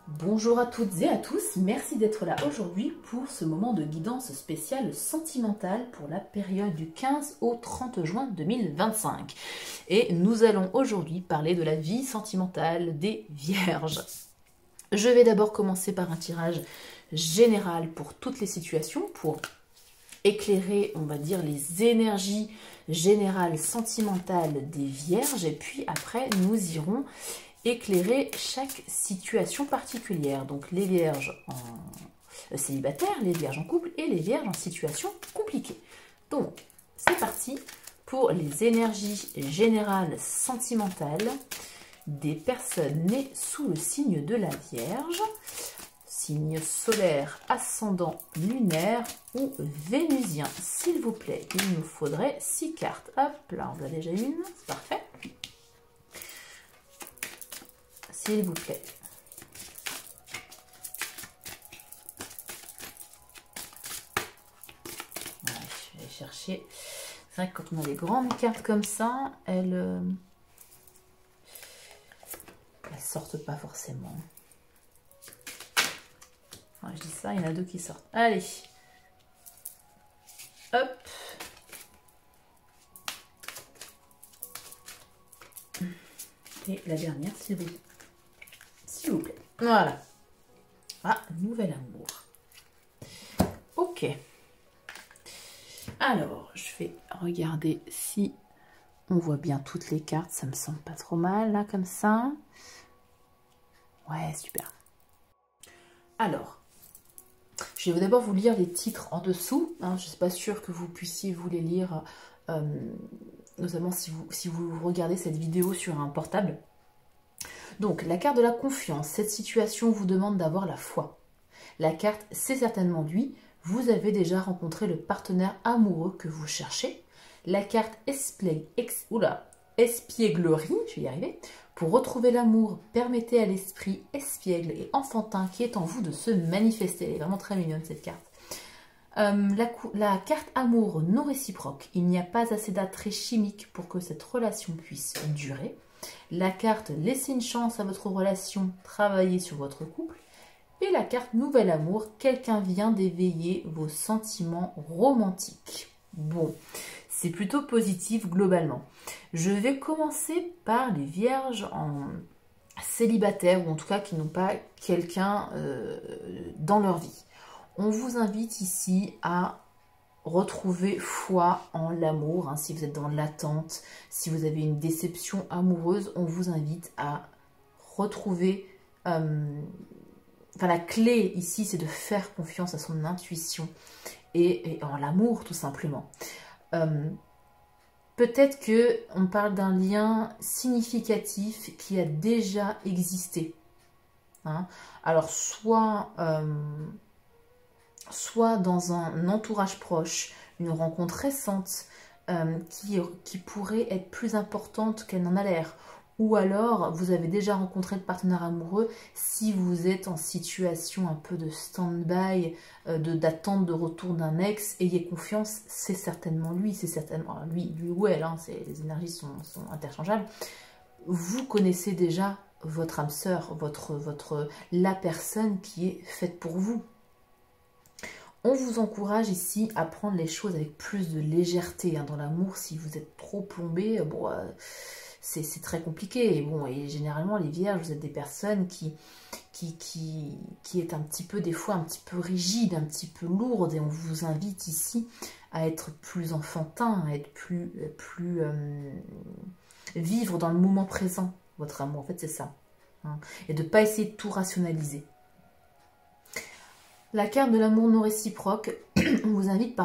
Bonjour à toutes et à tous, merci d'être là aujourd'hui pour ce moment de guidance spéciale sentimentale pour la période du 15 au 30 juin 2025. Et nous allons aujourd'hui parler de la vie sentimentale des vierges. Je vais d'abord commencer par un tirage général pour toutes les situations, pour éclairer, on va dire, les énergies générales sentimentales des vierges, et puis après nous irons éclairer chaque situation particulière. Donc les vierges en célibataire, les vierges en couple et les vierges en situation compliquée. Donc c'est parti pour les énergies générales sentimentales des personnes nées sous le signe de la Vierge, signe solaire, ascendant, lunaire ou vénusien. S'il vous plaît, il nous faudrait 6 cartes. Hop, là on en a déjà une, c'est parfait. S'il vous plaît. Voilà, je vais aller chercher. C'est vrai que quand on a des grandes cartes comme ça, elles sortent pas forcément. Voilà, je dis ça, il y en a deux qui sortent. Allez. Hop. Et la dernière, s'il vous plaît. S'il vous plaît. Voilà. Ah, nouvel amour. Ok. Alors, je vais regarder si on voit bien toutes les cartes. Ça me semble pas trop mal, là, comme ça. Ouais, super. Alors, je vais d'abord vous lire les titres en dessous. Hein, je ne suis pas sûre que vous puissiez vous les lire, notamment si vous regardez cette vidéo sur un portable. Donc, la carte de la confiance. Cette situation vous demande d'avoir la foi. La carte, c'est certainement lui. Vous avez déjà rencontré le partenaire amoureux que vous cherchez. La carte espièglerie, je vais y arriver. Pour retrouver l'amour, permettez à l'esprit espiègle et enfantin qui est en vous de se manifester. Elle est vraiment très mignonne cette carte. La carte amour non réciproque. Il n'y a pas assez d'attrait chimique pour que cette relation puisse durer. La carte laissez une chance à votre relation, travaillez sur votre couple. Et la carte nouvel amour, quelqu'un vient d'éveiller vos sentiments romantiques. Bon, c'est plutôt positif globalement. Je vais commencer par les vierges en célibataire, ou en tout cas qui n'ont pas quelqu'un dans leur vie. On vous invite ici à retrouver foi en l'amour, hein, si vous êtes dans l'attente, si vous avez une déception amoureuse, on vous invite à retrouver... la clé ici, c'est de faire confiance à son intuition et en l'amour, tout simplement. Peut-être qu'on parle d'un lien significatif qui a déjà existé. Hein. Alors, soit dans un entourage proche, une rencontre récente qui pourrait être plus importante qu'elle n'en a l'air. Ou alors, vous avez déjà rencontré le partenaire amoureux si vous êtes en situation un peu de stand-by, d'attente de retour d'un ex. Ayez confiance, c'est certainement lui, c'est certainement lui ou elle, hein, les énergies sont interchangeables. Vous connaissez déjà votre âme sœur, la personne qui est faite pour vous. On vous encourage ici à prendre les choses avec plus de légèreté. Hein. Dans l'amour, si vous êtes trop plombé, bon, c'est très compliqué. Et bon, et généralement, les vierges, vous êtes des personnes qui est un petit peu, des fois, un petit peu rigide, un petit peu lourde. Et on vous invite ici à être plus enfantin, à être plus vivre dans le moment présent, votre amour. En fait, c'est ça. Hein. Et de ne pas essayer de tout rationaliser. La carte de l'amour non réciproque, on vous invite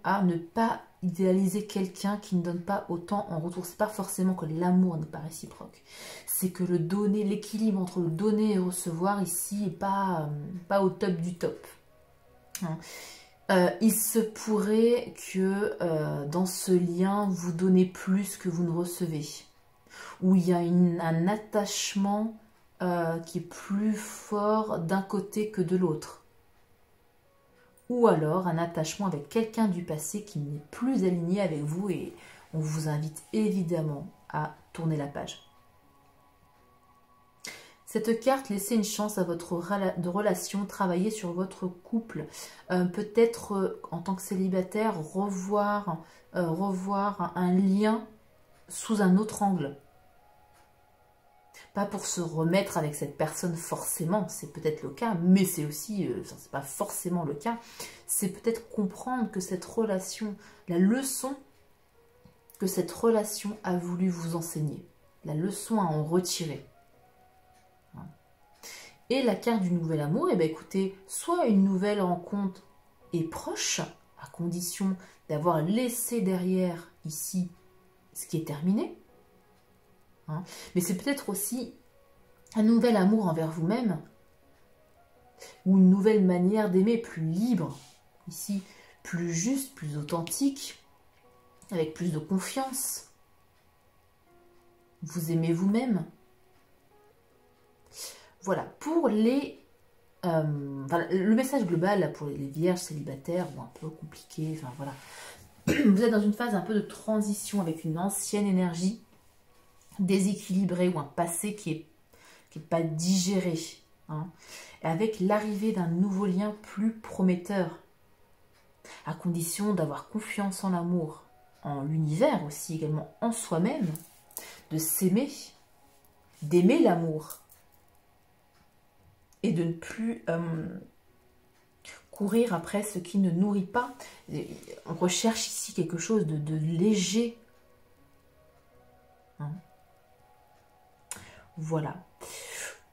à ne pas idéaliser quelqu'un qui ne donne pas autant en retour. C'est pas forcément que l'amour n'est pas réciproque. C'est que le donner, l'équilibre entre le donner et recevoir ici n'est pas au top du top. Hein. Il se pourrait que dans ce lien, vous donnez plus que vous ne recevez. Où il y a un attachement qui est plus fort d'un côté que de l'autre. Ou alors un attachement avec quelqu'un du passé qui n'est plus aligné avec vous et on vous invite évidemment à tourner la page. Cette carte, laissez une chance à votre relation, travailler sur votre couple. Peut-être en tant que célibataire, revoir un lien sous un autre angle. Pas pour se remettre avec cette personne forcément, c'est peut-être le cas, mais c'est aussi, c'est pas forcément le cas. C'est peut-être comprendre que cette relation, la leçon que cette relation a voulu vous enseigner, la leçon à en retirer. Et la carte du nouvel amour, eh bien écoutez, soit une nouvelle rencontre est proche, à condition d'avoir laissé derrière ici ce qui est terminé. Mais c'est peut-être aussi un nouvel amour envers vous-même, ou une nouvelle manière d'aimer plus libre, ici, plus juste, plus authentique, avec plus de confiance. Vous aimez vous-même. Voilà, pour les... voilà, le message global là, pour les vierges célibataires, ou un peu compliqué, enfin voilà. Vous êtes dans une phase un peu de transition avec une ancienne énergie déséquilibrée ou un passé qui est pas digéré. Et avec l'arrivée d'un nouveau lien plus prometteur, à condition d'avoir confiance en l'amour, en l'univers aussi également, en soi-même, de s'aimer, d'aimer l'amour, et de ne plus courir après ce qui ne nourrit pas. On recherche ici quelque chose de léger. Voilà.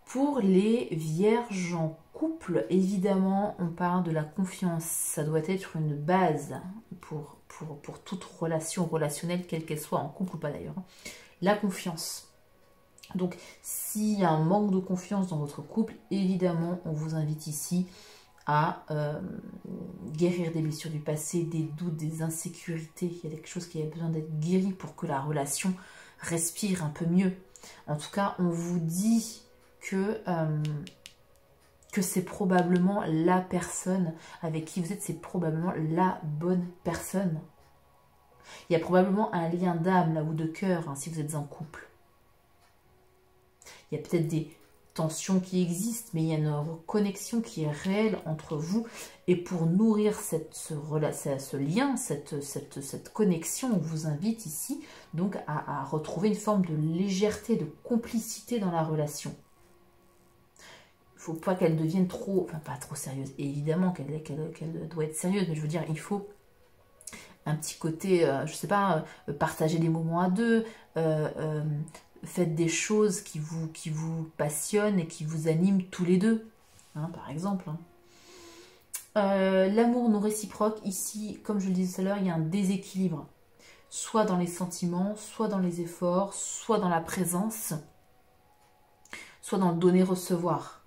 Pour les vierges en couple, évidemment, on parle de la confiance. Ça doit être une base pour toute relation relationnelle, quelle qu'elle soit, en couple ou pas d'ailleurs. La confiance. Donc, s'il y a un manque de confiance dans votre couple, évidemment, on vous invite ici à guérir des blessures du passé, des doutes, des insécurités. Il y a quelque chose qui a besoin d'être guéri pour que la relation respire un peu mieux. En tout cas, on vous dit que c'est probablement la personne avec qui vous êtes, c'est probablement la bonne personne. Il y a probablement un lien d'âme là ou de cœur si vous êtes en couple. Il y a peut-être des tensions qui existent, mais il y a une reconnexion qui est réelle entre vous. Et pour nourrir ce lien, cette connexion, on vous invite ici donc à retrouver une forme de légèreté, de complicité dans la relation. Il ne faut pas qu'elle devienne trop, enfin pas trop sérieuse. Et évidemment qu'elle doit être sérieuse, mais je veux dire, il faut un petit côté, je ne sais pas, partager des moments à deux, faites des choses qui vous passionnent et qui vous animent tous les deux, par exemple. L'amour non réciproque, ici, comme je le disais tout à l'heure, il y a un déséquilibre. Soit dans les sentiments, soit dans les efforts, soit dans la présence, soit dans le donner-recevoir.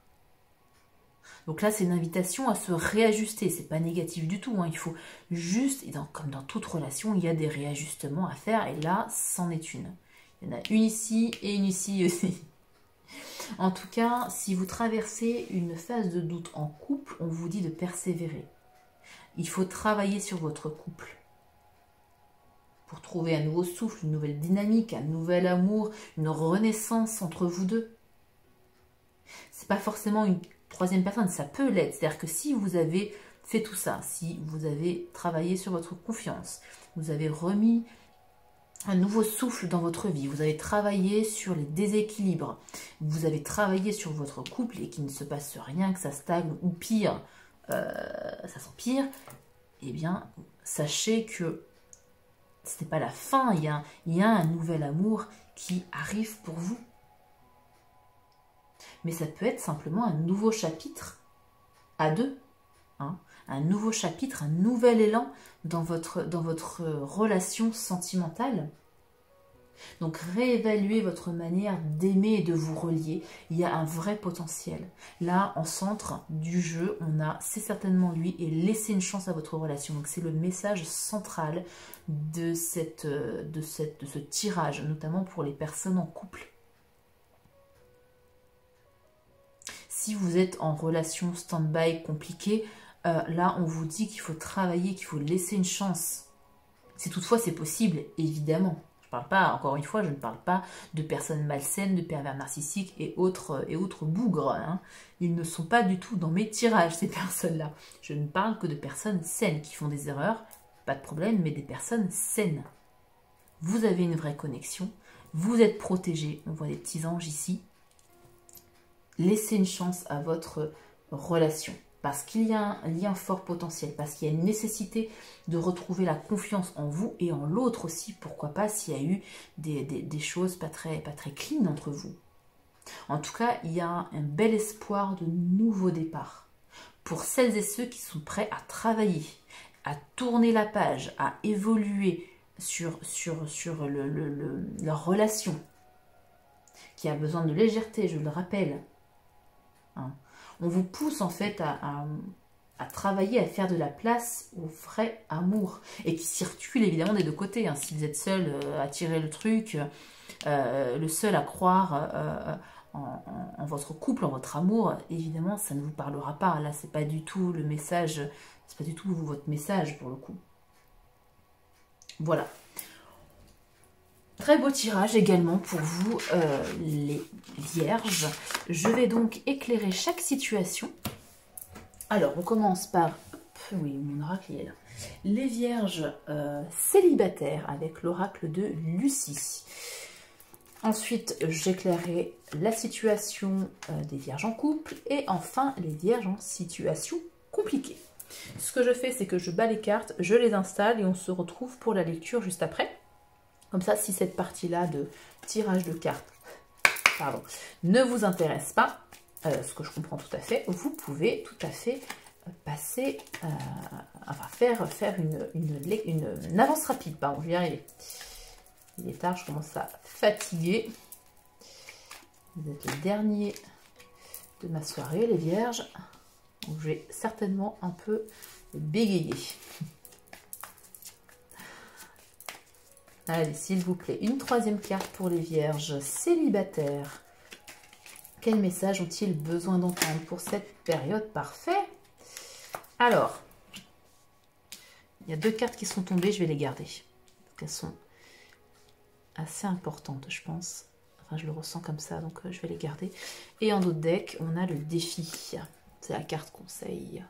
Donc là, c'est une invitation à se réajuster. C'est pas négatif du tout. Il faut juste, et comme dans toute relation, il y a des réajustements à faire. Et là, c'en est une. Il y en a une ici et une ici aussi. En tout cas, si vous traversez une phase de doute en couple, on vous dit de persévérer. Il faut travailler sur votre couple pour trouver un nouveau souffle, une nouvelle dynamique, un nouvel amour, une renaissance entre vous deux. C'est pas forcément une troisième personne, ça peut l'être. C'est-à-dire que si vous avez fait tout ça, si vous avez travaillé sur votre confiance, vous avez remis un nouveau souffle dans votre vie, vous avez travaillé sur les déséquilibres, vous avez travaillé sur votre couple et qu'il ne se passe rien, que ça stagne ou pire, ça s'empire, eh bien, sachez que ce n'est pas la fin, il y a un nouvel amour qui arrive pour vous. Mais ça peut être simplement un nouveau chapitre à deux, un nouveau chapitre, un nouvel élan dans votre relation sentimentale. Donc réévaluez votre manière d'aimer et de vous relier. Il y a un vrai potentiel. Là, en centre du jeu, on a c'est certainement lui et laissez une chance à votre relation. Donc c'est le message central de ce tirage, notamment pour les personnes en couple. Si vous êtes en relation stand-by compliquée, là on vous dit qu'il faut travailler, qu'il faut laisser une chance. Si toutefois c'est possible, évidemment. Je parle pas, encore une fois, je ne parle pas de personnes malsaines, de pervers narcissiques et autres bougres. Hein. Ils ne sont pas du tout dans mes tirages, ces personnes-là. Je ne parle que de personnes saines qui font des erreurs, pas de problème, mais des personnes saines. Vous avez une vraie connexion, vous êtes protégés, on voit des petits anges ici. Laissez une chance à votre relation. Parce qu'il y a un lien fort potentiel, parce qu'il y a une nécessité de retrouver la confiance en vous et en l'autre aussi, pourquoi pas, s'il y a eu des choses pas très clean entre vous. En tout cas, il y a un bel espoir de nouveau départ. Pour celles et ceux qui sont prêts à travailler, à tourner la page, à évoluer sur leur relation, qui a besoin de légèreté, je le rappelle. Hein. On vous pousse en fait à travailler, à faire de la place au vrai amour. Et qui circule évidemment des deux côtés. Hein. Si vous êtes seul à tirer le truc, le seul à croire en votre couple, en votre amour, évidemment ça ne vous parlera pas. Là c'est pas du tout le message, c'est pas du tout votre message pour le coup. Voilà. Très beau tirage également pour vous, les vierges. Je vais donc éclairer chaque situation. Alors, on commence par... oui, mon oracle est là. Les vierges célibataires avec l'oracle de Lucie. Ensuite, j'éclairerai la situation des vierges en couple. Et enfin, les vierges en situation compliquée. Ce que je fais, c'est que je bats les cartes, je les installe et on se retrouve pour la lecture juste après. Comme ça, si cette partie-là de tirage de cartes ne vous intéresse pas, ce que je comprends tout à fait, vous pouvez tout à fait passer, faire une avance rapide. Pardon, je vais y arriver. Il est tard, je commence à fatiguer. Vous êtes le dernier de ma soirée, les vierges. Donc, je vais certainement un peu bégayer. Allez, s'il vous plaît, une troisième carte pour les vierges célibataires. Quel message ont-ils besoin d'entendre pour cette période? Parfait. Alors, il y a deux cartes qui sont tombées, je vais les garder. Elles sont assez importantes, je pense. Enfin, je le ressens comme ça, donc je vais les garder. Et en d'autres decks, on a le défi. C'est la carte conseil.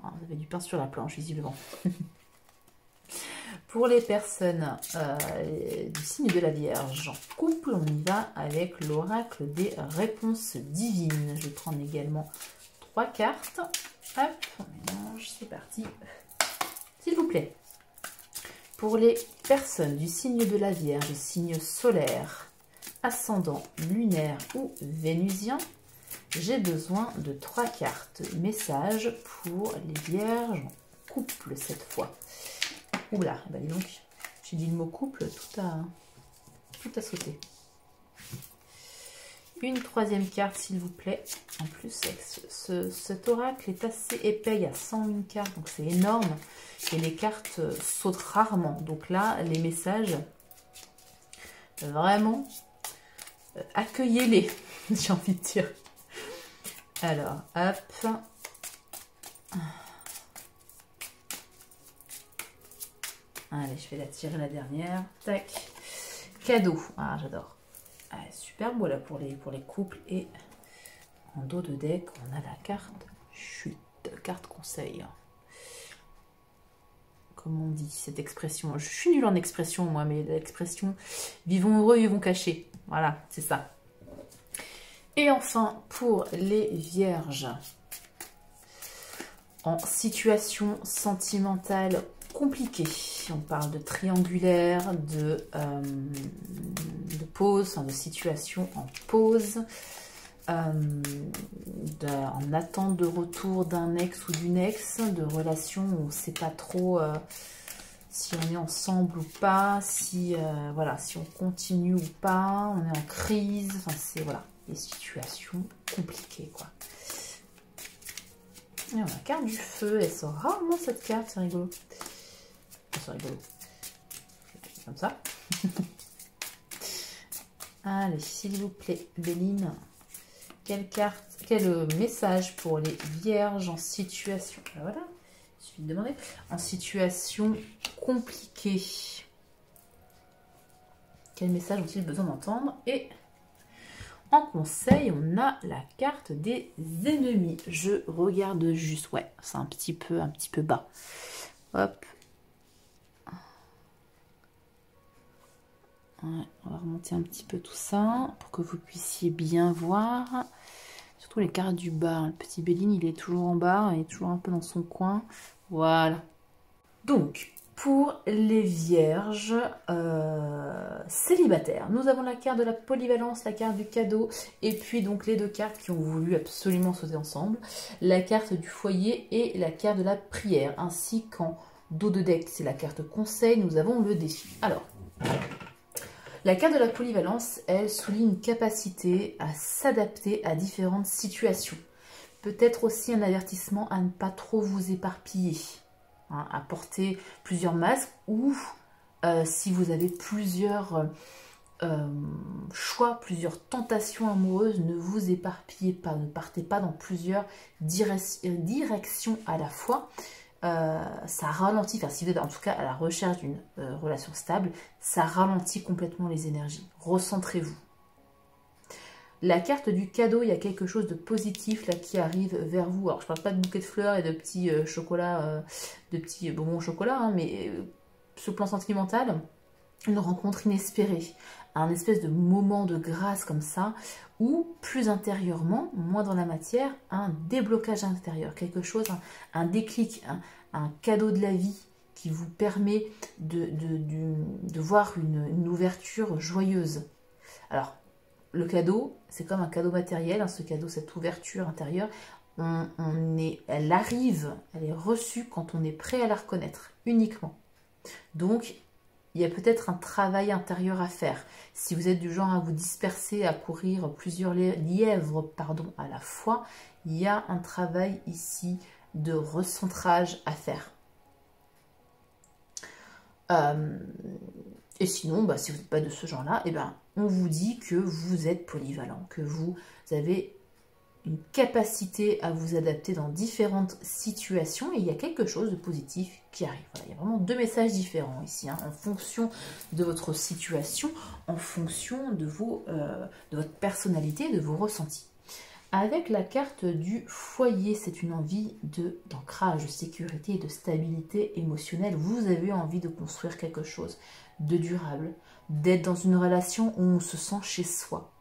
Oh, vous avez du pain sur la planche, visiblement. Pour les personnes du signe de la Vierge en couple, on y va avec l'oracle des réponses divines. Je vais prendre également 3 cartes. Hop, on mélange, c'est parti. S'il vous plaît. Pour les personnes du signe de la Vierge, signe solaire, ascendant, lunaire ou vénusien, j'ai besoin de 3 cartes. Message pour les Vierges en couple cette fois. Oula, bah dis donc, j'ai dit le mot couple, tout a sauté. Une troisième carte, s'il vous plaît. En plus, cet oracle est assez épais, il y a 101 cartes, donc c'est énorme. Et les cartes sautent rarement. Donc là, les messages, vraiment, accueillez-les, j'ai envie de dire. Alors, hop. Allez, je vais la tirer la dernière. Tac. Cadeau. Ah, j'adore. Super beau là pour les couples. Et en dos de deck, on a la carte chute. Carte conseil. Comme on dit cette expression. Je suis nulle en expression moi, mais l'expression vivons heureux, vivons cachés. Voilà, c'est ça. Et enfin, pour les vierges en situation sentimentale compliqué. On parle de triangulaire, de pause, enfin de situation en pause, en attente de retour d'un ex ou d'une ex, de relation où on ne sait pas trop si on est ensemble ou pas, si, voilà, si on continue ou pas, on est en crise, enfin c'est voilà, des situations compliquées quoi. Et on a la carte du feu, elle sort rarement cette carte, c'est rigolo. C'est rigolo. Comme ça. Allez, s'il vous plaît, Béline. Quelle carte, quel message pour les vierges en situation... Voilà, il suffit de demander. En situation compliquée. Quel message ont-ils besoin d'entendre? Et en conseil, on a la carte des ennemis. Je regarde juste. Ouais, c'est un petit peu bas. Hop. Ouais, on va remonter un petit peu tout ça pour que vous puissiez bien voir. Surtout les cartes du bas. Le petit Béline, il est toujours en bas. Il est toujours un peu dans son coin. Voilà. Donc, pour les vierges célibataires, nous avons la carte de la polyvalence, la carte du cadeau, et puis donc les deux cartes qui ont voulu absolument sauter ensemble, la carte du foyer et la carte de la prière, ainsi qu'en dos de deck, c'est la carte conseil, nous avons le défi. Alors, la carte de la polyvalence, elle souligne une capacité à s'adapter à différentes situations. Peut-être aussi un avertissement à ne pas trop vous éparpiller. À porter plusieurs masques ou si vous avez plusieurs choix, plusieurs tentations amoureuses, ne vous éparpillez pas, ne partez pas dans plusieurs directions à la fois. Ça ralentit, enfin si vous êtes en tout cas à la recherche d'une relation stable, ça ralentit complètement les énergies. Recentrez-vous. La carte du cadeau, il y a quelque chose de positif là qui arrive vers vous. Alors je parle pas de bouquets de fleurs et de petits chocolats, de petits bonbons au chocolat, hein, mais sur le plan sentimental, une rencontre inespérée, un espèce de moment de grâce comme ça, ou plus intérieurement, moins dans la matière, un déblocage intérieur, quelque chose, un déclic, un cadeau de la vie qui vous permet de voir une ouverture joyeuse. Alors, le cadeau, c'est comme un cadeau matériel, hein, ce cadeau, cette ouverture intérieure, elle arrive, elle est reçue quand on est prêt à la reconnaître, uniquement. Donc, il y a peut-être un travail intérieur à faire. Si vous êtes du genre à vous disperser, à courir plusieurs lièvres à la fois, il y a un travail ici de recentrage à faire. Et sinon, si vous n'êtes pas de ce genre-là, on vous dit que vous êtes polyvalent, que vous avez une capacité à vous adapter dans différentes situations et il y a quelque chose de positif qui arrive. Voilà, il y a vraiment deux messages différents ici, hein, en fonction de votre situation, en fonction de votre personnalité, de vos ressentis. Avec la carte du foyer, c'est une envie d'ancrage, de sécurité et de stabilité émotionnelle. Vous avez envie de construire quelque chose de durable, d'être dans une relation où on se sent chez soi,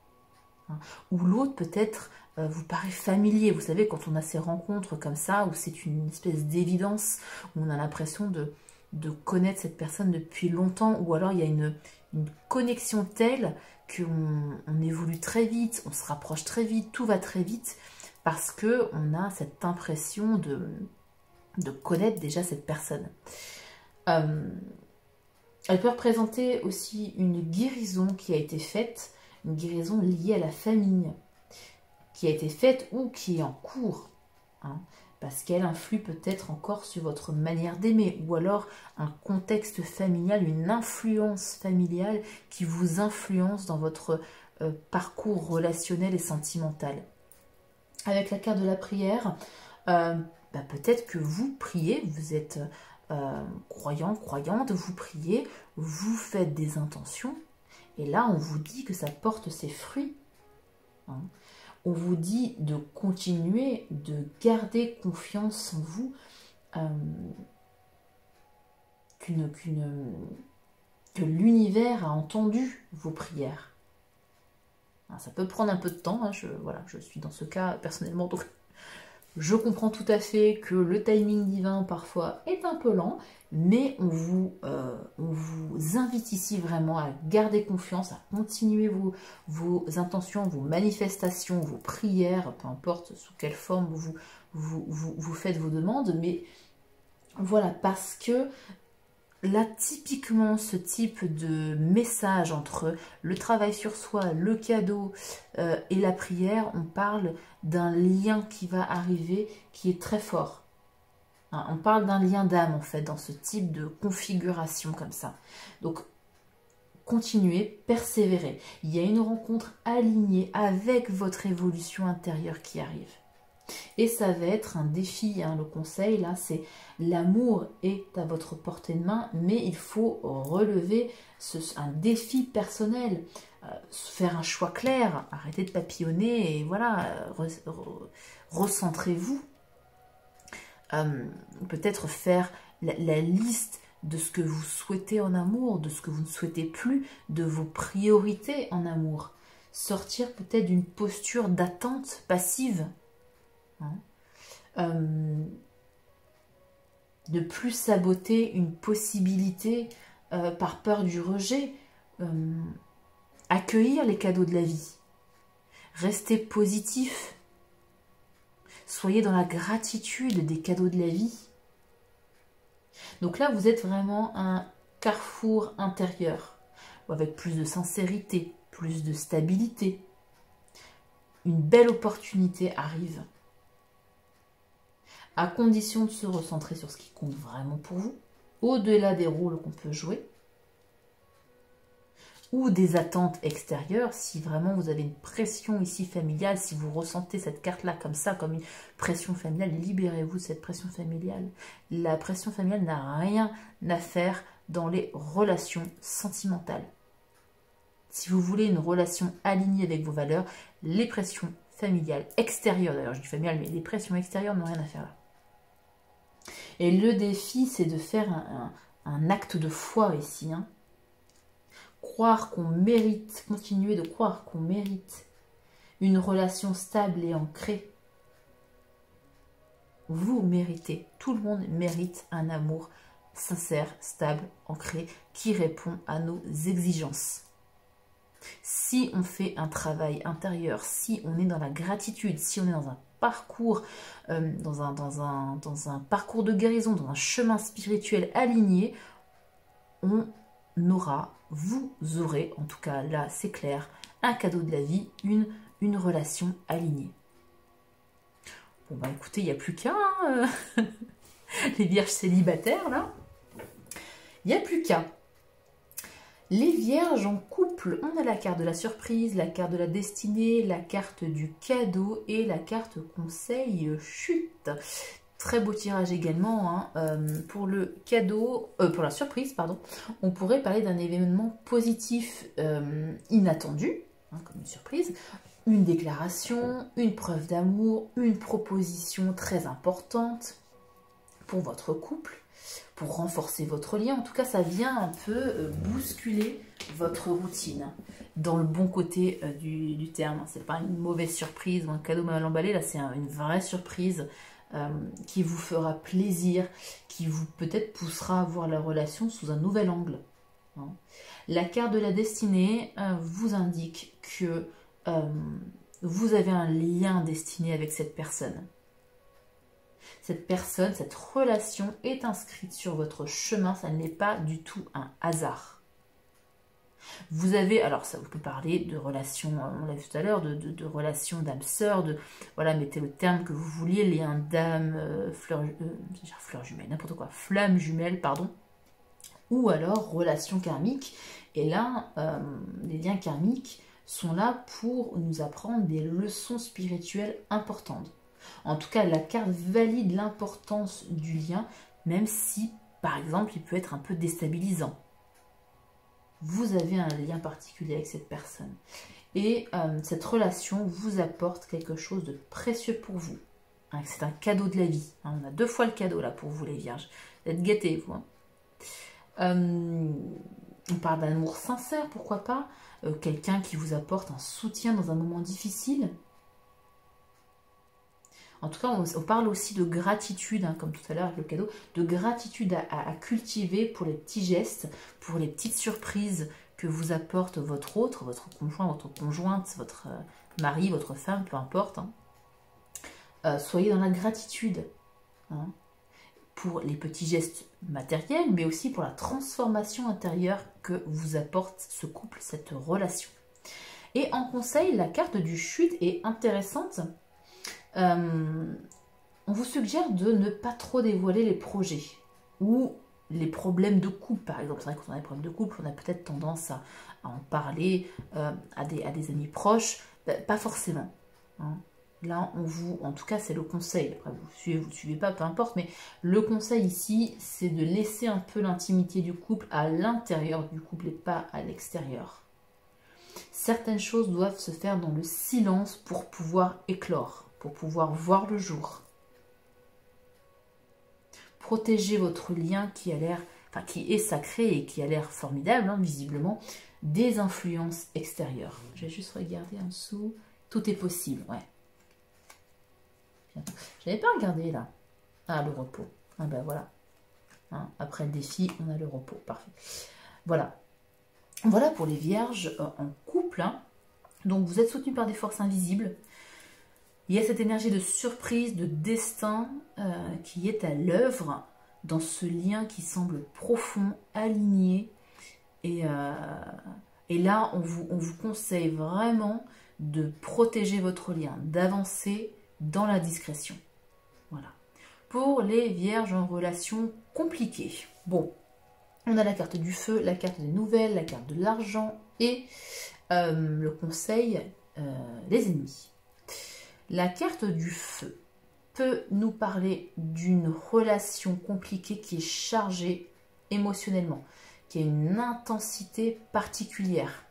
hein, où l'autre peut-être vous paraît familier. Vous savez, quand on a ces rencontres comme ça, où c'est une espèce d'évidence, où on a l'impression de connaître cette personne depuis longtemps, ou alors il y a une connexion telle qu'on évolue très vite, on se rapproche très vite, tout va très vite, parce qu'on a cette impression de connaître déjà cette personne. Elle peut représenter aussi une guérison qui a été faite, une guérison liée à la famille, qui a été faite ou qui est en cours, hein, parce qu'elle influe peut-être encore sur votre manière d'aimer, ou alors un contexte familial, une influence familiale qui vous influence dans votre parcours relationnel et sentimental. Avec la carte de la prière, peut-être que vous priez, vous êtes croyant, croyante, vous priez, vous faites des intentions, et là on vous dit que ça porte ses fruits, hein. On vous dit de continuer, de garder confiance en vous, que l'univers a entendu vos prières. Alors, ça peut prendre un peu de temps, hein, je suis dans ce cas personnellement, donc je comprends tout à fait que le timing divin parfois est un peu lent, mais on vous invite ici vraiment à garder confiance, à continuer vos intentions, vos manifestations, vos prières, peu importe sous quelle forme vous faites vos demandes, mais voilà, parce que là, typiquement, ce type de message entre le travail sur soi, le cadeau et la prière, on parle d'un lien qui va arriver qui est très fort. Hein, on parle d'un lien d'âme, en fait, dans ce type de configuration comme ça. Donc, continuez, persévérez. Il y a une rencontre alignée avec votre évolution intérieure qui arrive. Et ça va être un défi, hein. Le conseil là, c'est l'amour est à votre portée de main, mais il faut relever un défi personnel, faire un choix clair, arrêtez de papillonner et voilà, recentrez-vous. Peut-être faire la liste de ce que vous souhaitez en amour, de ce que vous ne souhaitez plus, de vos priorités en amour. Sortir peut-être d'une posture d'attente passive. Hein. Ne plus saboter une possibilité par peur du rejet. Accueillir les cadeaux de la vie. Restez positif. Soyez dans la gratitude des cadeaux de la vie. Donc là, vous êtes vraiment un carrefour intérieur, avec plus de sincérité, plus de stabilité. Une belle opportunité arrive. À condition de se recentrer sur ce qui compte vraiment pour vous, au-delà des rôles qu'on peut jouer, ou des attentes extérieures, si vraiment vous avez une pression ici familiale, si vous ressentez cette carte-là comme ça, comme une pression familiale, libérez-vous de cette pression familiale. La pression familiale n'a rien à faire dans les relations sentimentales. Si vous voulez une relation alignée avec vos valeurs, les pressions familiales extérieures, d'ailleurs je dis familiales, mais les pressions extérieures n'ont rien à faire là. Et le défi, c'est de faire un acte de foi ici, hein. Croire qu'on mérite, continuer de croire qu'on mérite une relation stable et ancrée. Vous méritez, tout le monde mérite un amour sincère, stable, ancré, qui répond à nos exigences. Si on fait un travail intérieur, si on est dans la gratitude, si on est dans un parcours, dans un parcours de guérison, dans un chemin spirituel aligné, vous aurez, en tout cas là c'est clair, un cadeau de la vie, une relation alignée. Bon bah écoutez, il n'y a plus qu'à, hein, les vierges célibataires là, il n'y a plus qu'à. Les vierges en couple, on a la carte de la surprise, la carte de la destinée, la carte du cadeau et la carte conseil chute. Très beau tirage également, hein. Pour le cadeau, pour la surprise, pardon, on pourrait parler d'un événement positif inattendu, hein, comme une surprise, une déclaration, une preuve d'amour, une proposition très importante pour votre couple, pour renforcer votre lien. En tout cas, ça vient un peu bousculer votre routine, dans le bon côté du terme. C'est pas une mauvaise surprise ou un cadeau mal emballé, là c'est une vraie surprise. Qui vous fera plaisir, qui vous peut-être poussera à voir la relation sous un nouvel angle. Hein. La carte de la destinée vous indique que vous avez un lien destiné avec cette personne. Cette personne, cette relation est inscrite sur votre chemin, ça n'est pas du tout un hasard. Vous avez, alors ça vous peut parler de relations, on l'a vu tout à l'heure, de relations d'âme sœur, voilà, mettez le terme que vous vouliez, lien d'âme, fleur jumelle, n'importe quoi, flamme jumelle, pardon, ou alors relation karmique. Et là, les liens karmiques sont là pour nous apprendre des leçons spirituelles importantes. En tout cas, la carte valide l'importance du lien, même si, par exemple, il peut être un peu déstabilisant. Vous avez un lien particulier avec cette personne. Et cette relation vous apporte quelque chose de précieux pour vous. Hein, c'est un cadeau de la vie. Hein, on a 2 fois le cadeau là pour vous les vierges. Vous êtes gâtés, vous. Hein. On parle d'amour sincère, pourquoi pas. Quelqu'un qui vous apporte un soutien dans un moment difficile. En tout cas, on parle aussi de gratitude, hein, comme tout à l'heure avec le cadeau, de gratitude à cultiver pour les petits gestes, pour les petites surprises que vous apporte votre autre, votre conjoint, votre conjointe, votre mari, votre femme, peu importe. Hein. Soyez dans la gratitude, hein, pour les petits gestes matériels, mais aussi pour la transformation intérieure que vous apporte ce couple, cette relation. Et en conseil, la carte du chute est intéressante. On vous suggère de ne pas trop dévoiler les projets ou les problèmes de couple, par exemple. C'est vrai que quand on a des problèmes de couple, on a peut-être tendance à en parler à des amis proches. Pas forcément. Hein. Là, en tout cas, c'est le conseil. Après, vous ne suivez pas, peu importe. Mais le conseil ici, c'est de laisser un peu l'intimité du couple à l'intérieur du couple et pas à l'extérieur. Certaines choses doivent se faire dans le silence pour pouvoir éclore, pour pouvoir voir le jour. Protégez votre lien qui a l'air, enfin qui est sacré et qui a l'air formidable, hein, visiblement, des influences extérieures. Je vais juste regarder en dessous. Tout est possible, ouais. Je n'avais pas regardé là. Ah, le repos. Ah ben voilà. Hein, après le défi, on a le repos. Parfait. Voilà. Voilà pour les vierges en couple. Hein. Donc vous êtes soutenus par des forces invisibles. Il y a cette énergie de surprise, de destin qui est à l'œuvre dans ce lien qui semble profond, aligné. Et là, on vous conseille vraiment de protéger votre lien, d'avancer dans la discrétion. Voilà. Pour les vierges en relation compliquée. Bon, on a la carte du feu, la carte des nouvelles, la carte de l'argent et le conseil, les ennemis. La carte du feu peut nous parler d'une relation compliquée qui est chargée émotionnellement, qui a une intensité particulière.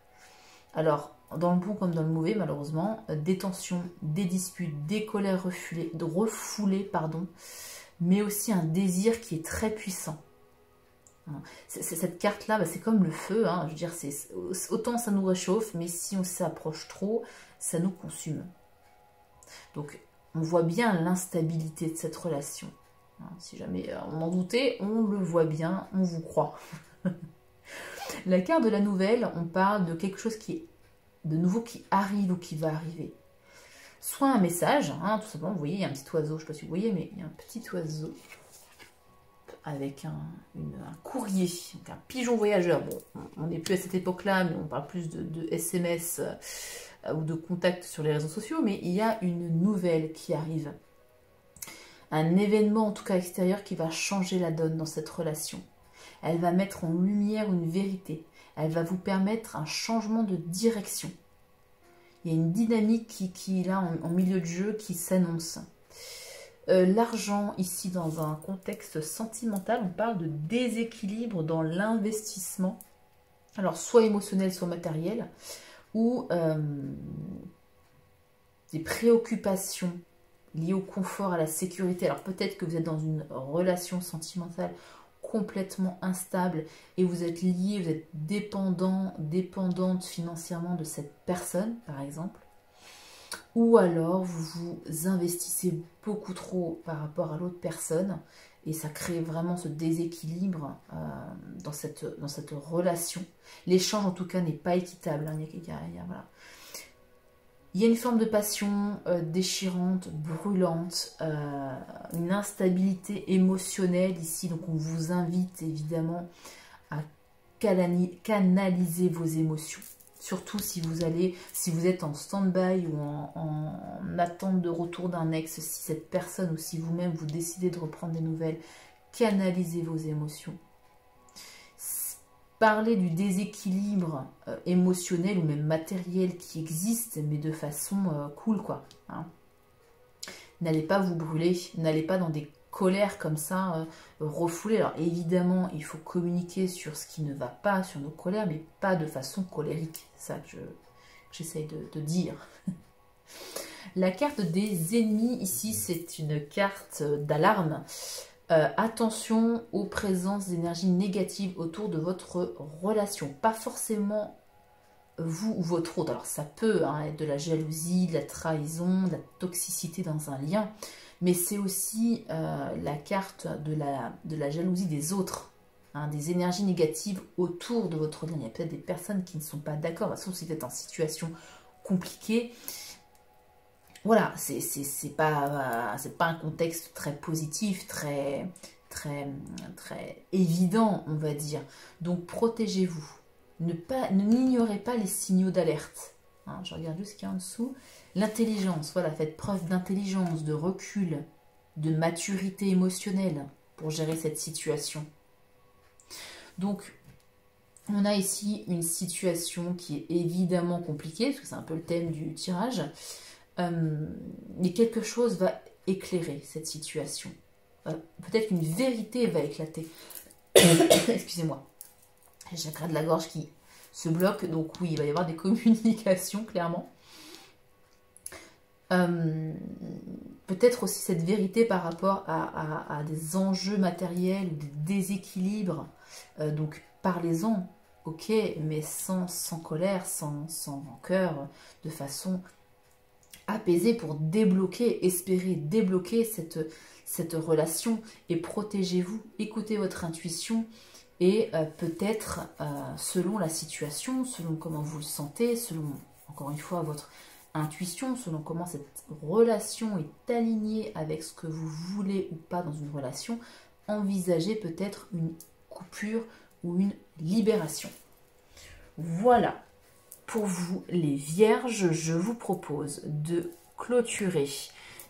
Alors, dans le bon comme dans le mauvais, malheureusement, des tensions, des disputes, des colères refoulées, mais aussi un désir qui est très puissant. Cette carte-là, bah, c'est comme le feu, hein, je veux dire, autant ça nous réchauffe, mais si on s'approche trop, ça nous consume. Donc, on voit bien l'instabilité de cette relation. Si jamais on en doutait, on le voit bien, on vous croit. La carte de la nouvelle, on parle de quelque chose qui est de nouveau qui arrive ou qui va arriver. Soit un message, hein, tout simplement, vous voyez, il y a un petit oiseau, je ne sais pas si vous voyez, mais il y a un petit oiseau avec un courrier, donc un pigeon voyageur. Bon, on n'est plus à cette époque-là, mais on parle plus de SMS ou de contact sur les réseaux sociaux, mais il y a une nouvelle qui arrive. Un événement, en tout cas extérieur, qui va changer la donne dans cette relation. Elle va mettre en lumière une vérité. Elle va vous permettre un changement de direction. Il y a une dynamique qui est là en milieu de jeu qui s'annonce. L'argent, ici, dans un contexte sentimental, on parle de déséquilibre dans l'investissement. Alors, soit émotionnel, soit matériel. Ou des préoccupations liées au confort, à la sécurité. Alors, peut-être que vous êtes dans une relation sentimentale complètement instable et vous êtes lié, vous êtes dépendante financièrement de cette personne, par exemple. Ou alors vous vous investissez beaucoup trop par rapport à l'autre personne et ça crée vraiment ce déséquilibre dans cette relation. L'échange en tout cas n'est pas équitable. Hein. Voilà. Il y a une forme de passion déchirante, brûlante, une instabilité émotionnelle ici. Donc on vous invite évidemment à canaliser vos émotions. Surtout si vous êtes en stand-by ou en attente de retour d'un ex, si cette personne ou si vous-même vous décidez de reprendre des nouvelles, canalisez vos émotions. Parler du déséquilibre émotionnel ou même matériel qui existe, mais de façon cool, quoi. Hein. N'allez pas vous brûler, n'allez pas dans des colères comme ça, refoulées. Alors évidemment, il faut communiquer sur ce qui ne va pas, sur nos colères, mais pas de façon colérique. C'est ça que j'essaye de dire. La carte des ennemis, ici, c'est une carte d'alarme. Attention aux présences d'énergie négative autour de votre relation. Pas forcément vous ou votre autre. Alors ça peut être de la jalousie, de la trahison, de la toxicité dans un lien. Mais c'est aussi la carte de la jalousie des autres. Des énergies négatives autour de votre lien. Il y a peut-être des personnes qui ne sont pas d'accord. Sauf si vous êtes en situation compliquée. Voilà, c'est pas un contexte très positif, très évident, on va dire. Donc protégez-vous. N'ignorez pas les signaux d'alerte. Hein, je regarde juste ce qu'il y a en dessous. L'intelligence, voilà, faites preuve d'intelligence, de recul, de maturité émotionnelle pour gérer cette situation. Donc, on a ici une situation qui est évidemment compliquée, parce que c'est un peu le thème du tirage. mais quelque chose va éclairer cette situation. Peut-être qu'une vérité va éclater. Excusez-moi. J'ai le chakra de la gorge qui se bloque, donc oui, il va y avoir des communications, clairement. Peut-être aussi cette vérité par rapport à des enjeux matériels ou des déséquilibres. Donc parlez-en, ok, mais sans colère, sans rancœur, de façon apaisée pour débloquer, espérer débloquer cette relation et protégez-vous, écoutez votre intuition et peut-être selon la situation, selon comment vous le sentez, selon encore une fois votre intuition, selon comment cette relation est alignée avec ce que vous voulez ou pas dans une relation, envisagez peut-être une coupure ou une libération. Voilà, pour vous les vierges, je vous propose de clôturer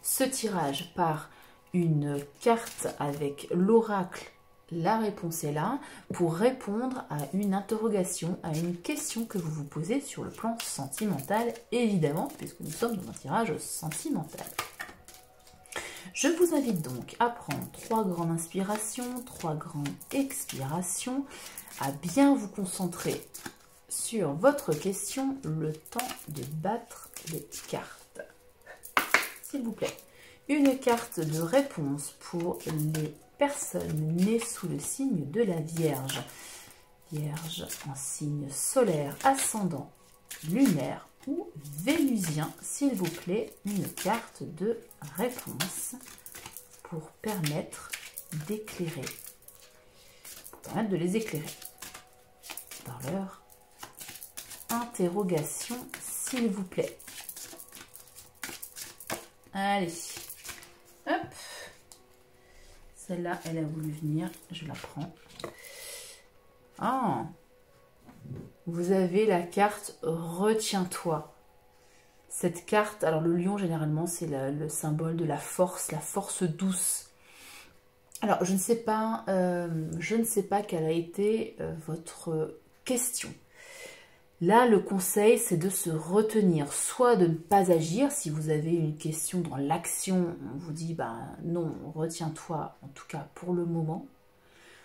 ce tirage par une carte avec l'oracle. La réponse est là pour répondre à une interrogation, à une question que vous vous posez sur le plan sentimental, évidemment, puisque nous sommes dans un tirage sentimental. Je vous invite donc à prendre 3 grandes inspirations, 3 grandes expirations, à bien vous concentrer sur votre question, le temps de battre les cartes. S'il vous plaît, une carte de réponse pour les personnes nées sous le signe de la Vierge. Vierge en signe solaire, ascendant, lunaire ou vénusien, s'il vous plaît, une carte de réponse pour permettre d'éclairer, pour permettre de les éclairer dans leur interrogation, s'il vous plaît. Allez, hop. Celle-là, elle a voulu venir, je la prends. Ah, vous avez la carte « Retiens-toi ». Cette carte, alors le lion, généralement, c'est le symbole de la force douce. Alors, je ne sais pas quelle a été votre question. Là, le conseil, c'est de se retenir, soit de ne pas agir. Si vous avez une question dans l'action, on vous dit, non, retiens-toi, en tout cas pour le moment.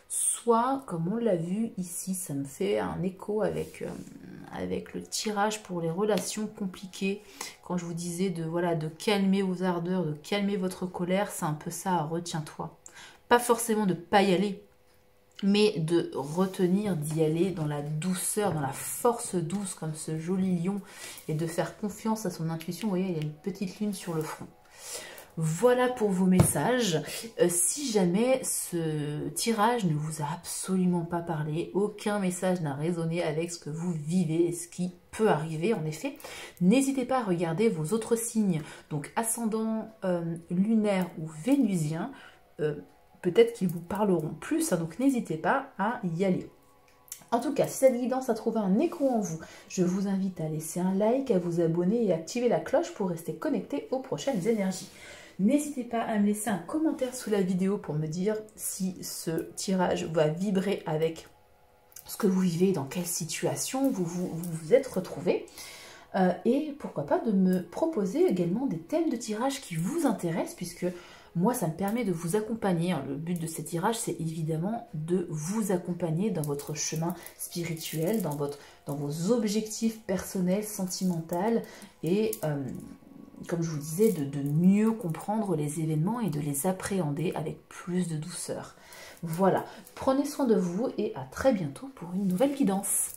Soit, comme on l'a vu ici, ça me fait un écho avec le tirage pour les relations compliquées. Quand je vous disais de calmer vos ardeurs, de calmer votre colère, c'est un peu ça, retiens-toi. Pas forcément de ne pas y aller, mais de retenir d'y aller dans la douceur, dans la force douce, comme ce joli lion, et de faire confiance à son intuition. Vous voyez, il y a une petite lune sur le front. Voilà pour vos messages. Si jamais ce tirage ne vous a absolument pas parlé, aucun message n'a résonné avec ce que vous vivez et ce qui peut arriver en effet, n'hésitez pas à regarder vos autres signes, donc ascendant lunaire ou vénusien, peut-être qu'ils vous parleront plus, hein, donc n'hésitez pas à y aller. En tout cas, si cette guidance a trouvé un écho en vous, je vous invite à laisser un like, à vous abonner et à activer la cloche pour rester connecté aux prochaines énergies. N'hésitez pas à me laisser un commentaire sous la vidéo pour me dire si ce tirage va vibrer avec ce que vous vivez, dans quelle situation vous êtes retrouvés. Et pourquoi pas de me proposer également des thèmes de tirage qui vous intéressent, puisque moi, ça me permet de vous accompagner. Le but de ces tirages, c'est évidemment de vous accompagner dans votre chemin spirituel, dans vos objectifs personnels, sentimentaux, et comme je vous disais, de mieux comprendre les événements et de les appréhender avec plus de douceur. Voilà, prenez soin de vous et à très bientôt pour une nouvelle guidance.